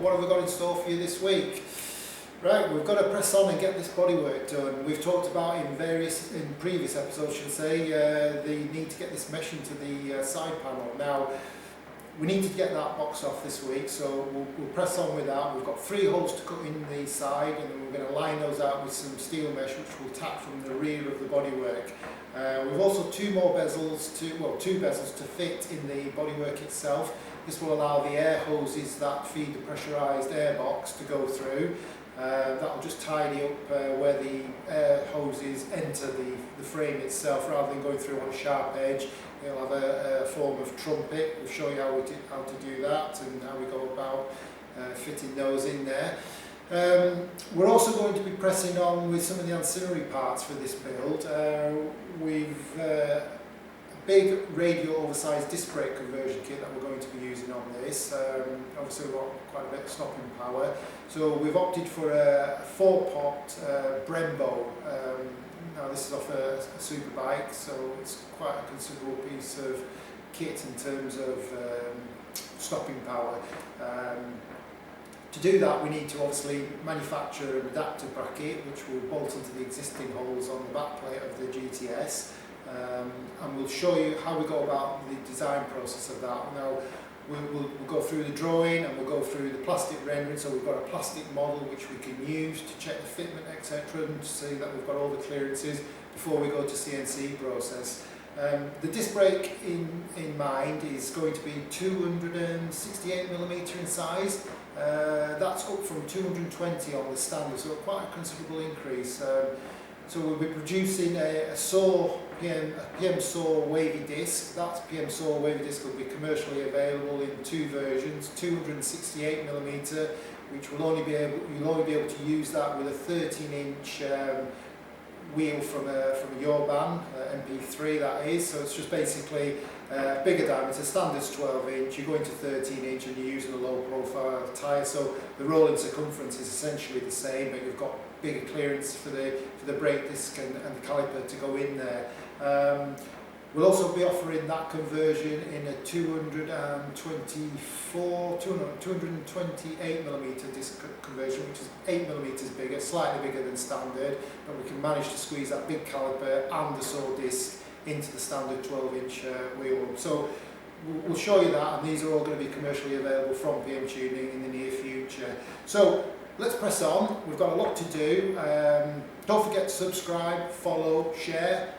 what have we got in store for you this week? Right, we've got to press on and get this bodywork done. We've talked about in previous episodes, should say, the need to get this mesh into the side panel. Now, we need to get that box off this week, so we'll press on with that. We've got 3 holes to cut in the side, and then we're going to line those out with some steel mesh, which we'll tap from the rear of the bodywork. We've also 2 bezels to fit in the bodywork itself. This will allow the air hoses that feed the pressurised air box to go through. That will just tidy up where the air hoses enter the frame itself, rather than going through on a sharp edge. It'll have a form of trumpet. We'll show you how to do that and how we go about fitting those in there. We're also going to be pressing on with some of the ancillary parts for this build. We've a big radial oversized disc brake conversion kit that we're going to be using on this. Obviously we've got quite a bit of stopping power, so we've opted for a 4-pot Brembo. Now this is off a super bike, so it's quite a considerable piece of kit in terms of stopping power. To do that, we need to obviously manufacture an adapter bracket, which will bolt into the existing holes on the back plate of the GTS. And we'll show you how we go about the design process of that. Now, we'll go through the drawing and we'll go through the plastic rendering, so we've got a plastic model which we can use to check the fitment, etc., and to see that we've got all the clearances before we go to CNC process. The disc brake in mind is going to be 268mm in size. That's up from 220 on the standard, so quite a considerable increase. So we'll be producing a PM SAW wavy disc. That PM SAW wavy disc will be commercially available in 2 versions: 268mm, which you'll only be able to use that with a 13-inch wheel from a Yorban MP3, that is. So it's just basically bigger diameter. Standard's 12-inch. You're going to 13-inch, and you're using a low-profile tyre. So the rolling circumference is essentially the same, but you've got bigger clearance for the brake disc and the caliper to go in there. We'll also be offering that conversion in a 228mm disc conversion, which is 8mm bigger, slightly bigger than standard, but we can manage to squeeze that big caliper and the saw disc into the standard 12-inch wheel. So we'll show you that, and these are all going to be commercially available from PM Tuning in the near future. So let's press on. We've got a lot to do. Don't forget to subscribe, follow, share.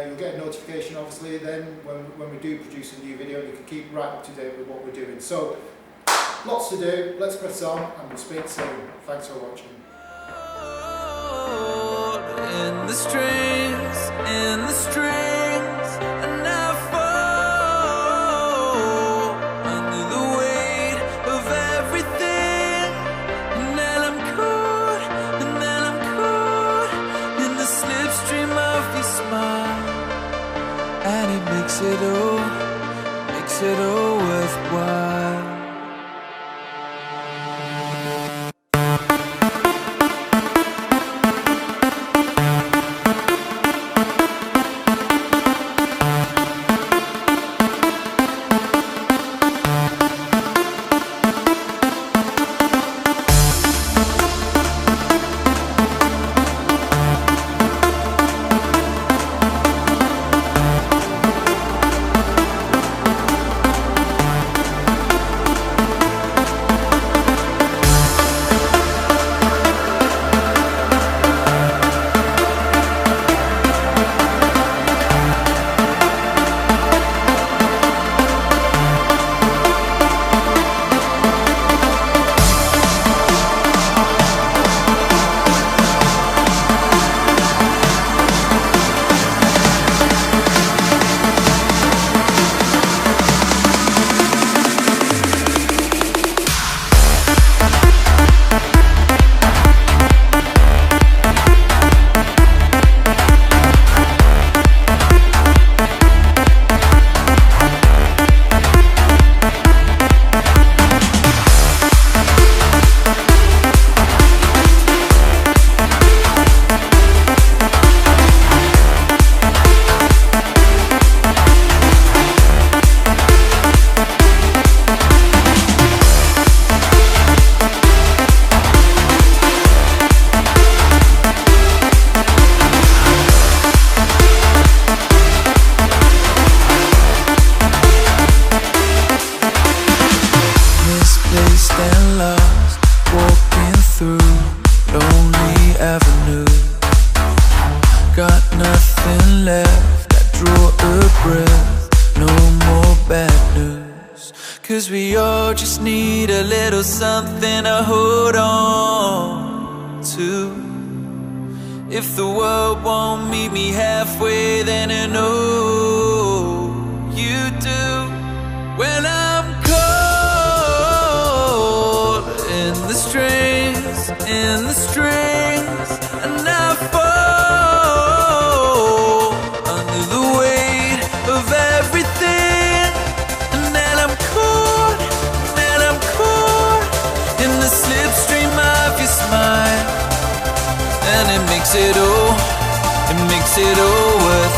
You'll get a notification obviously then when we do produce a new video, and you can keep right up to date with what we're doing. So lots to do. Let's press on, and we'll speak soon. Thanks for watching. In the strings, and I fall under the weight of everything, and then I'm caught in the slipstream of your smile, and it makes it all worthwhile. 'cause we all just need a little something to hold on to. If the world won't meet me halfway, then I know you do. When I'm caught in the strings, and I fall under the weight of everything, and then I'm caught in the slipstream of your smile, and it makes it all worth